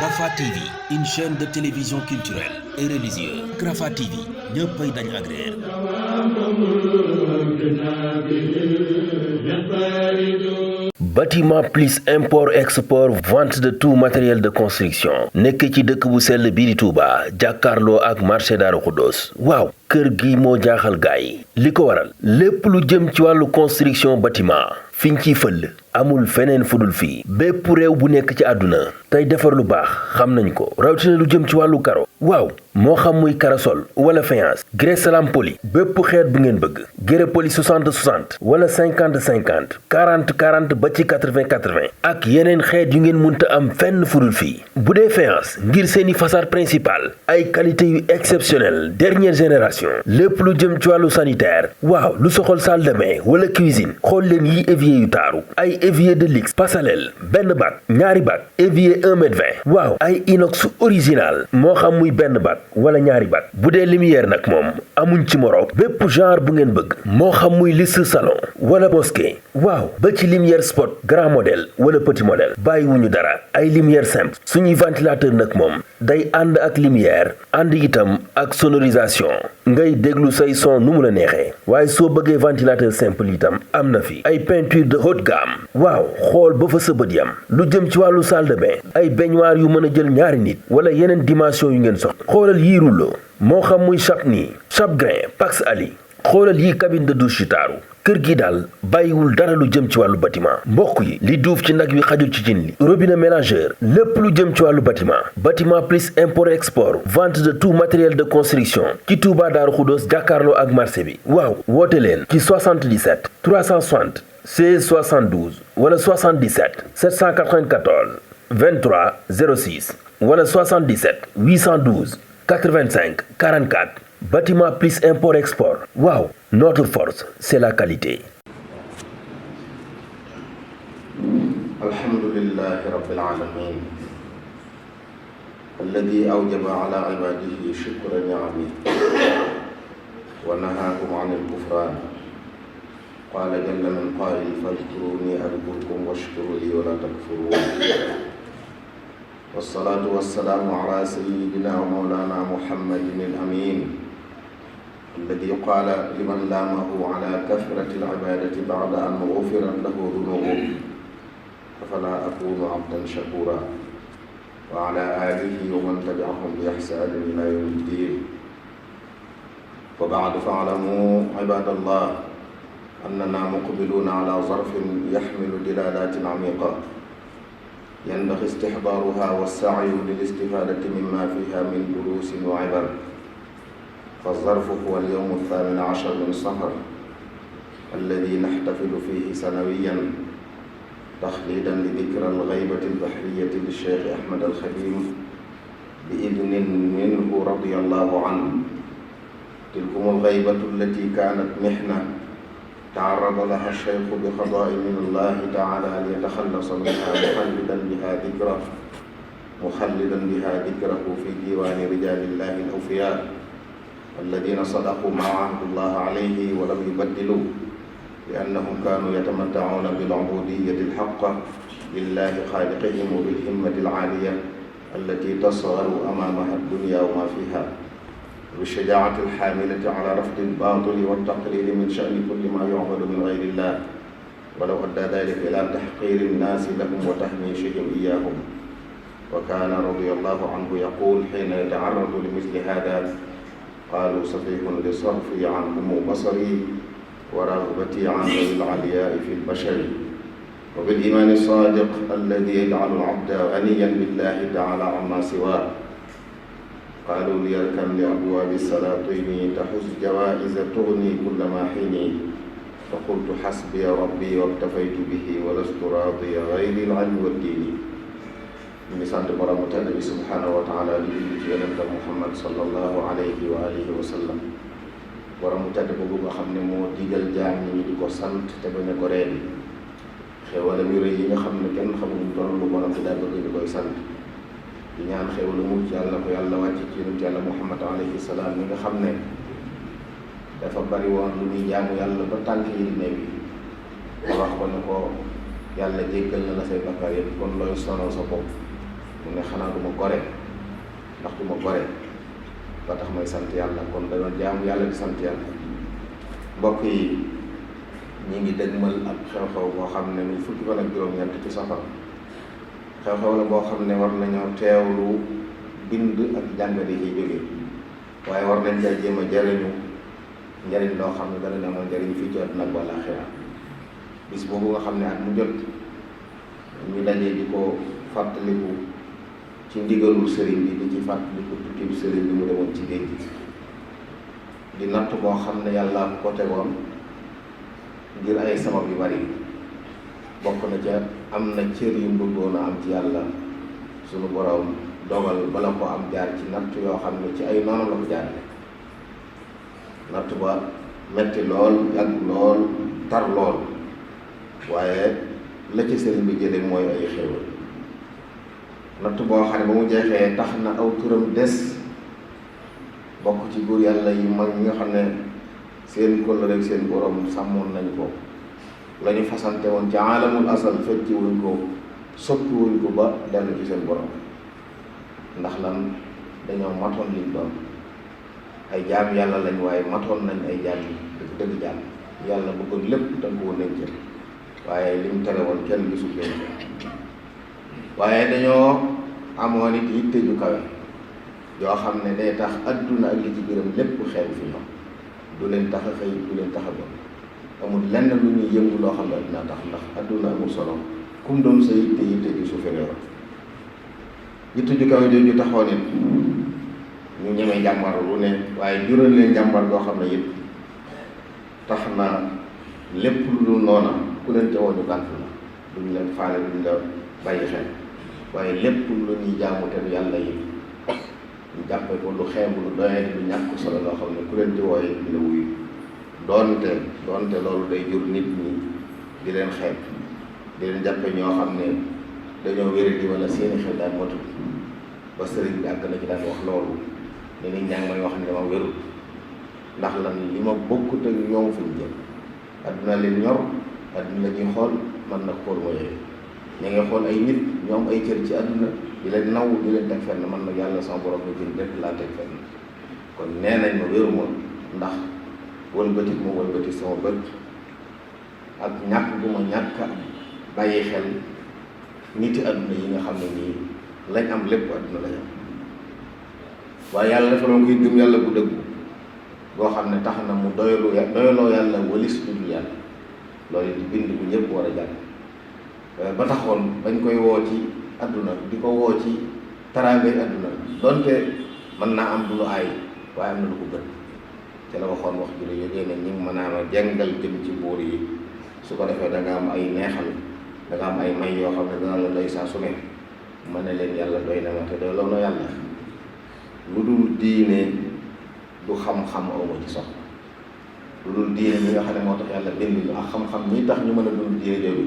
Rafah TV, une chaîne de télévision culturelle et religieuse. Rafah TV ñëppay dañ agréer. Bâtiment plus import export vente de tout matériel de construction nekk ci dëkk bu sell bii di Touba jàkkaarloo ak marché Daaru Xudoos. waaw kër gi moo jaaxal gaay li ko waral lépp lu jëm ci wàllu construction bâtiment fiñ ciy fëll amul feneen fudul fii bépp réew bu nekk ci àdduna tey defar lu baax xam nañ ko rawatina lu jëm ci wàllu karo waaw moo xam muy karasol wala faïence grès salam poli bépp xeet bu ngeen bëgg grès poli 60 60 wala 50 50 40 40 ba ci 80 80 ak yeneen xeet yu ngeen munta am fenn fudul fii bu dee faïence ngir seeni façade principale ay qualité yu exceptionnelle dernière génération lépp lu jëm ci wàllu sanitaire waaw lu soxol salle de bain wala cuisine xool leen yi évier yu taaru ay évier de luxe passerelle benn bac ñaari bac évier 1m20 waaw ay inox original moo xam muy benn bac wala ñaari bac bu dee lumière nag moom amuñ ci moroom bépp genre bu ngeen bëgg moo xam muy liste salon wala mosquée waaw ba ci lumière spot grand modèle wala petit modèle bàyyiwuñu dara ay lumière simple suñuy ventilateur nag moom day ànd ak lumière ànd itam ak sonorisation ngay déglu say son nu mu la neexee waaye soo bëggee ventilateur simple itam am na fi ay peinture de haute gamme waaw xool ba fa sa bët yam lu jëm ci wàllu salle de bain ay baignoire yu mën a jël ñaari nit wala yeneen dimension yu ngeen soxla xoolal yii rouleau moo xam muy chapni chape grain pax ali xoolal yii cabine de douche yu taaru kër gi daal bàyyiwul dara lu jëm ci wàllu bâtiment mbokk yi li duuf ci nag wi xajul ci cin li robinet mélangeur lépp lu jëm ci wàllu bâtiment plus import export vente de tout matériel de construction ci Touba Daaru Xudoos jàkkaarloo ak marché bi waaw woote leen ci 77 360 16 72 wala 77 794 23 06 wala 77 812 85 44 bâtiment plus import export waaw notre force c'est la qualité. alhamdulillahi rabbil alamin alladi awjaba ala ibadihi shukra ni'ami wa nahaakum an al-kufran qala jalla min qaa'il fadhkuruni adhkurkum washkuru li wa la takfurun wassalatu wassalamu ala sayyidina wa mawlana muhammadin al-amin الذي قال لمن لامه على كثرة العبادة بعد أن غفرت له ذنوبه أفلا أكون عبدا شكورا وعلى آله ومن تبعهم بإحسان إلى يوم الدين وبعد فاعلموا عباد الله أننا مقبلون على ظرف يحمل دلالات عميقة ينبغي استحضارها والسعي للاستفادة مما فيها من دروس وعبر فالظرف هو اليوم 18 من صفر الذي نحتفل فيه سنويا تخليدا لذكرى الغيبة البحرية للشيخ أحمد الخديم بإذن منه رضي الله عنه. تلكم الغيبة التي كانت محنة تعرض لها الشيخ بقضاء من الله تعالى ليتخلص منها مخلدا بها ذكره في ديوان رجال الله الأوفياء الذين صدقوا ما عهد الله عليه ولم يبدلوا لأنهم كانوا يتمتعون بالعبودية الحقة لله خالقهم وبالهمة العالية التي تصغر أمامها الدنيا وما فيها بالشجاعة الحاملة على رفض الباطل والتقليل من شأن كل ما يعبد من غير الله ولو أدى ذلك إلى تحقير الناس لهم وتهميشهم إياهم. وكان رضي الله عنه يقول حين يتعرض لمثل هذا: قالوا سفيه لصرفي عنهم بصري ورغبتي عن ذوي العلياء في البشر وبالإيمان الصادق الذي يجعل العبد غنيا بالله تعالى عما سواه. قالوا ليركن لأبواب السلاطين تحز جوائز تغني كل ما حين فقلت حسبي ربي واكتفيت به ولست راضي غير العلم والدين. ñu ngi sant borom mu tedd bi subhanahu wa taala di julli ci yonentam Muhammad sallallahu alayhi wa alihi wa sallam. borom mu tedd boobu nga xam ne moo digal jaam ñi di ko sant te bañ a ko reebi xéewalam yu rëy yi nga xam ne kenn xamuñu toll lu borom bi daa bëgg ñu koy sant di ñaan xéwal lu mucc yàlla ko yàlla wàcce ci yonent yàlla Muhammad alayhi salaam mi nga xam ne dafa bari woon lu muy jaamu yàlla ba tànk yi di néew yi nga wax ko ne ko yàlla jéggal na la say bakkaar yëpp kon looy sonal sa bopp mu ne xanaa du ma gore ndax du ma gore ba tax may sant yàlla kon dana jaamu yàlla di sant yàlla. mbokk yi ñi ngi dëgmal ab xew-xew boo xam ne muy fukki fan ak juróom-ñett ci safar xew-xew la boo xam ne war nañoo teewlu bind ak jàngat yi ciy jóge waaye war nañ caa jéem a jariñu njariñ loo xam ne dana ne amal njariñ fii ci àdduna ak àllaaxira bis boobu nga xam ne at mu jot ñu dajee di ko fàttaliku ci ndigalul sëriñ bi di ci fàttaliku tukki bi sëriñ bi mu demoon ci géej gi di natt boo xam ne yàlla ko tegoon ngir ay sabab yu bari bokk na ca am na cër yu bëggoon a am ci yàlla sunu borom dogal bala ko am jaar ci natt yoo xam ne ci ay noonu la ko jaarale natt ba metti lool yàgg lool tar lool waaye la ci sëriñ bi jële mooy ay xéewal natt boo xam ne ba mu jeexee tax na aw turam des bokk ci góor yàlla yi mag ñi nga xam ne seen kóllëre ak seen borom sàmmoon nañ ko la ñu fasante woon ci aalamul asal fecci wuñ ko soppi wuñ ko ba dellu ci seen borom ndax lan dañoo matoon liñ doon ay jaam yàlla lañ waaye matoon nañ ay jaam yi dëgg jaam yàlla bëggoon lépp tënku woon nañ ci waaye lim tere woon kenn gisul leen waaye dañoo amoon it yitte ju kawe yoo xam ne day tax adduna ak li ci biiram lépp xew fi ñoom du leen tax a xëy du leen tax a bon amul lenn lu ñuy yëngu loo xam ne adduna tax ndax adduna amul solo kum doon sa yitte ju suufe réew yitte ju kawe jooju taxoon it ñu ñemee jàmbar lu ne waaye jural leen jàmbar goo xam ne it tax na lépp lu dul noona ku leen teewoo ñu gàntu la duñ leen faale duñ la bàyyi xel waaye lépp lu ñuy jaamu te yàlla yi ñu jàppee ko lu xeebu lu doyee lu ñàkk solo loo xam ne ku leen di wooye di la wuyu doonte loolu day jur nit ñi di leen xeeb di leen jàppe ñoo xam ne dañoo wéri di wala seeni xel daan motu ba sëriñ bi àgg na ci daan wax loolu ne nit ñaa ngi may wax ne dama wérul ndax lan li ma bokkut ak ñoom fi ñu jëm adduna leen ñor adduna la ñuy xool man nag xool ma yooyu ñu ngi xool ay nit ñoom ay cër ci adduna di leen naw di leen teg fenn man nag yàlla sama borom la jëm rek laa teg fenn kon nee nañ ma wéru ma ndax wëlbati ma wëlbati sama bët ak ñàkk bu ma ñàkk bàyyi xel niti adduna yi nga xam ne nii lañ am lépp adduna lañ am waaye yàlla dafa doon koy gëm yàlla bu dëggu boo xam ne tax na mu doyloo yàlla walis lu dul yàlla loolu di bind bu ñëpp war a jàng ba taxoon bañ koy woo ci adduna di ko woo ci taraangay adduna donte mën naa am du lu aay waaye am na lu ko gën te la waxoon wax ji la yógee ne ñi ngi mën a jàngal jëm ci buur yi su ko defee da nga am ay neexal da nga am ay may yoo xam ne dana la doy saa su ne ma ne leen yàlla doy na ma te doy loo na yàlla lu dul diine du xam-xam awma ci soxla lu dul diine ñi nga xam ne moo tax yàlla bind ñu ak xam-xam ñi tax ñu mën a dund diine jooju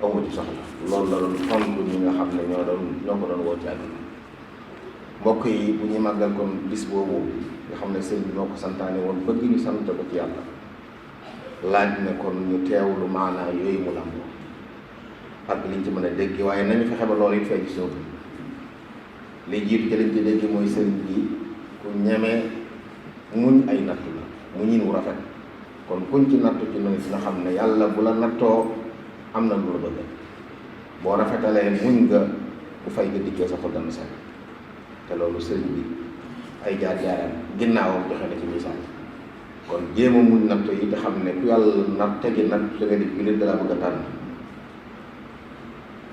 awma ci soxla loolu la doon tontu ñi nga xam ne ñoo ko doon woo ci àdduna mbokk yi bu ñuy màggal kon bis boobu nga xam ne sëñ bi moo ko santaane woon bëgg ñu sant ko ci yàlla laaj ne kon ñu teewlu maanaa yooyu mu làmboo ak liñ ci mën a dégg waaye nañu fexe ba loolu it fee ci suuf li jiitu ci liñ ci dégg mooy sëriñ bi ku ñemee muñ ay nattu la muñin wu rafet kon kuñ ci nattu ci noonu dina xam ne yàlla bu la nattoo am na lu la bëgg boo rafetalee muñ nga bu fay nga dikkee sa xol dana set te loolu sëriñ bi ay jaar-jaaram ginnaawam joxe na ci misaal kon jéem a muñ nattu yi te xam ne ku yàlla natt tegi natt da nga di jullit dala bëgg a tànn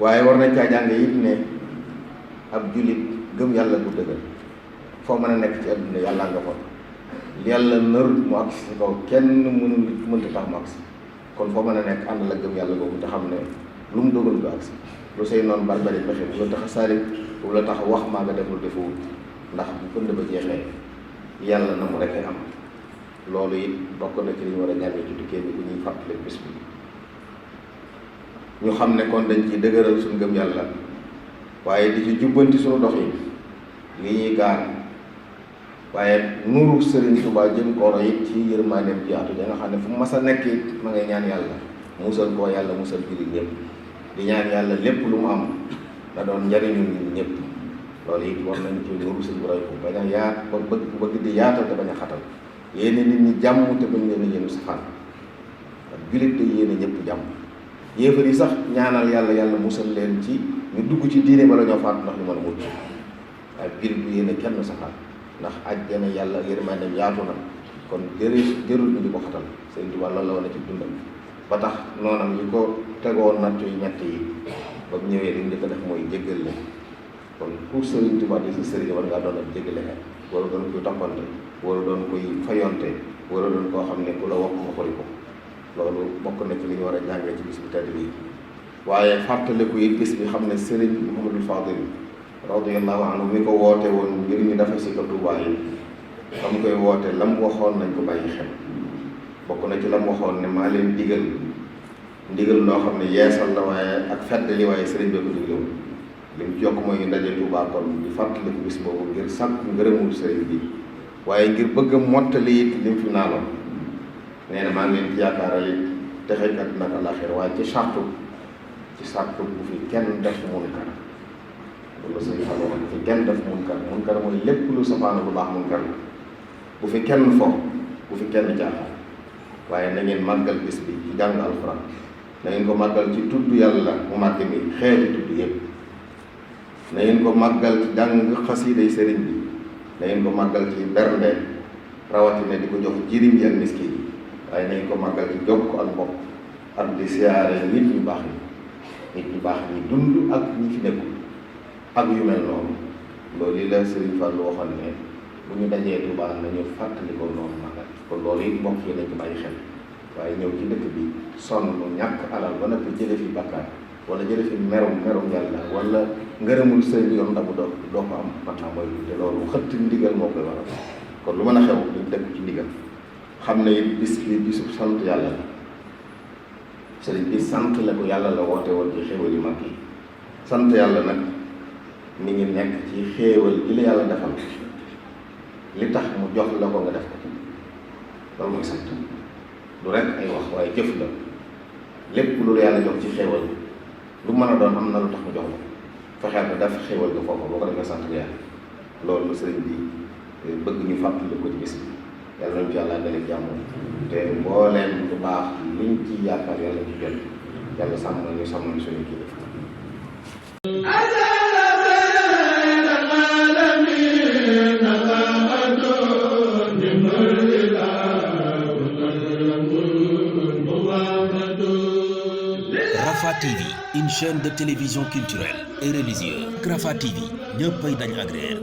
waaye war nañ caa jàng it ne ab jullit gëm yàlla bu dëgër foo mën a nekk ci adduna yàlla nga fa yàlla nër mu agsi si kaw kenn mënta tax mu agsi kon foo mën a nekk ànd la gëm yàlla boobu te xam ne lu mu dogal du agsi lu say noonu barbari pexe bu la tax a sari bu la tax a wax maa nga def lu defewul ndax bu pënd ba jeexee yàlla na mu rekk am loolu it bokk na ci li ñu war a jàngee ci tukkee bi bu ñuy fàttali bis bi ñu xam ne kon dañ ciy dëgëral suñu gëm yàlla waaye di ci jubbanti suñu dox yi li ñuy gaar waaye nuru Sëriñ Tuubaa jëm kooro it ci yërmandeem jaatu da nga xam ne fu mas a nekk it ma ngay ñaan yàlla musal koo yàlla musal jullit ñëpp di ñaan yàlla lépp lu mu am na doon njariñu nit ñëpp loolu it war nañ ci nuru sëñ bu roy ko bañ a yaat ba bëgg di yaatal te bañ a xatal yéene nit ñi jàmm te bañ leen a yéenu safaan ak jullit te yéene ñëpp jàmm yéefar yi sax ñaanal yàlla musal leen ci ñu dugg ci diine bala ñoo faatu ndax ñu mën a mucc waaye jullit bu yéene kenn safaan ndax àjjana yàlla yërmandeem yaatu na kon jërul ñu di ko xatal Sëriñ Tuubaa loolu la wane ci dundam ba tax noonam yi ko tegoon natt yu ñett yi ba mu ñëwee li mu njëkk a def mooy jéggal leen kon pour Sëriñ Tuubaa di sa sëriñ war ngaa doon ak jéggale kat wala doon koy toppante wala doon koy fayonte wala doon koo xam ne ku la wax nga xori ko loolu bokk na ci li ñu war a jàngee ci bis bu tedd bi waaye fàttaliku yi bis bi xam ne Sëriñ Mouhamadou Fadil radiyallahu anhu mi ko woote woon ngir ñu dafa si ko Tuubaa yi ba mu koy woote lam waxoon nañ ko bàyyi xel bokk na ci lam waxoon ne maa leen digal ndigal loo xam ne yeesal la waaye ak feddali waaye sëriñ bi ko digloon li mu jokk mooy ñu daje Tuubaa kon di fàttaliku bis boobu ngir sàkk ngërëmul sëriñ bi waaye ngir bëgg a mottali it li mu fi naaloon nee na maa ngi leen ci yaakaaral it texekat nag àllaaxira waaye ci sartu bu fi kenn def munkar loolu sëñ Fallu wax bu fi kenn def munkar mooy lépp lu safaana lu baax munkar la bu fi kenn fo bu fi kenn jaaxal waaye na ngeen màggal bis bi ci jàng alxuraan na ngeen ko màggal ci tudd yàlla mu màgg mi xeeti tudd yëpp na ngeen ko màggal ci jàng xasiiday sëriñ bi na ngeen ko màggal ci bernde rawatina di ko jox jirim yi ak miskin yi waaye na ngeen ko màggal ci jokk ak mbokk ak di siyaare nit ñu baax ñi dund ak ñi fi nekkul ak yu mel noonu loolu li la Sëriñ Fallu waxoon ne bu ñu dajee Tuubaa nañu fàttali ko noonu màggal kon loolu it mbokk yi nañ ko bàyyi xel waaye ñëw ci dëkk bi sonn ñàkk alal ba noppi jële fi bakkaar wala jële fi merum yàlla wala ngërëmul sëriñ yoon ndax doo ko am mat naa mooy te loolu xëtt ndigal moo koy waral kon lu mën a xew duñ teg ci ndigal xam ne it bis bi bisu sant yàlla la sëriñ bi sant la ko yàlla la woote woon ci xéewal yu mag yi sant yàlla nag mi ngi nekk ci xéewal gi la yàlla defal li tax mu jox la ko nga def ko loolu mooy sant du rek ay wax waaye jëf la lépp lu la yàlla jox ci xéewal lu mën a doon am na lu tax mu jox la fexeel ba def xéewal ga foofu boo ko defee sant yàlla loolu sëriñ bi bëgg ñu fàttali ko ci bis bi yàlla nañu ci yàlla dale jàmm te mbooleem lu baax liñ ci yaakaar yàlla ci jot yàlla sàmm nañu sàmm suñu kii def Rafah TV, une chaîne de télévision culturelle et religieuse. Rafah TV, ñëppay dañ agréer.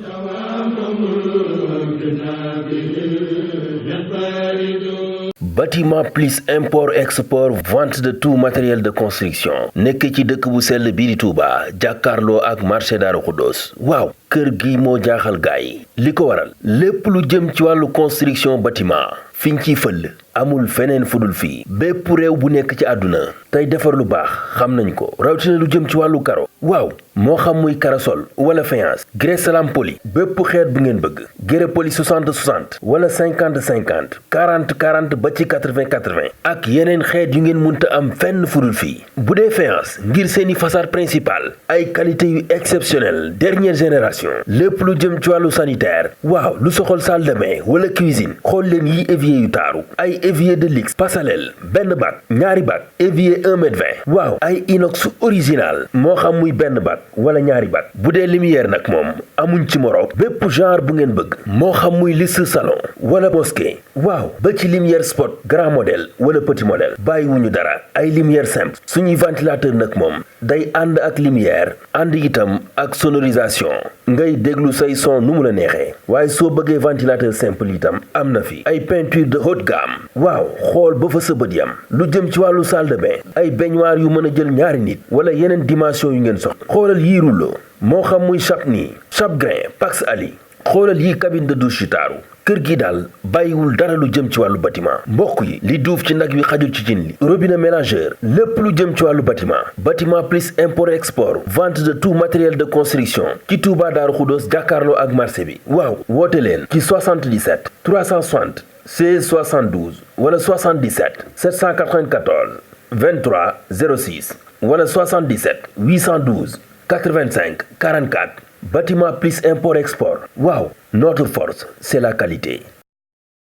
Bâtiment plus import export vente de tout matériel de construction nekk ci dëkk bu sell bii di Touba jàkkaarloo ak marché Daaru Xuddoos waaw kër gi moo jaaxal gaay li ko waral lépp lu jëm ci wàllu construction bâtiment fiñ ciy fëll amul feneen fudul fii bépp réew bu nekk ci àdduna tey defar lu baax xam nañ ko rawatina lu jëm ci wàllu karo waaw moo xam muy karasol wala faïence grès salam poli bépp xeet bu ngeen bëgg grès poli 60 60 wala 50 50 40 40 ba ci 80 80 ak yeneen xeet yu ngeen munta am fenn fudul fii bu dee faïence ngir seeni façade principale ay qualité yu exceptionnelle dernière génération lépp lu jëm ci wàllu sanitaire waaw lu soxol salle de bain wala cuisine xool leen yi évier yu taaru ay évier de luxe passerelle benn bac ñaari bac évier 1 mètre 20 waaw ay inox original moo xam muy benn bac wala ñaari bac bu dee lumière nag moom amuñ ci moroom bépp genre bu ngeen bëgg moo xam muy liste salon wala mosquée waaw ba ci lumière spot grand modèle wala petit modèle bàyyiwuñu dara ay lumière simple suñuy ventilateur nag moom day ànd ak lumière ànd itam ak sonorisation ngay déglu say son nu mu la neexee waaye soo bëggee ventilateur simple itam am na fi ay peinture de haute gamme waaw xool ba fa sa bët yam lu jëm ci wàllu salle de bain ay baignoire yu mën a jël ñaari nit wala yeneen dimension yu ngeen soxla xoolal yii rouleau moo xam muy Chapni Chapgrain Pax Ali xoolal yi cabine de douche yu taaru. kër gi daal bàyyiwul dara lu jëm ci wàllu bâtiment mbokk yi li duuf ci nag wi xajul ci cin li robinet mélangeur lépp lu jëm ci wàllu bâtiment plus import export vente de tout matériel de construction ci Touba Daaru Xudoos jàkkaarloo ak marché bi waaw woote leen ci 77 360 16 72 wala 77 794 23 06 wala 77 812 85 44 bâtiment plus import export waaw notre force c'est la qualité.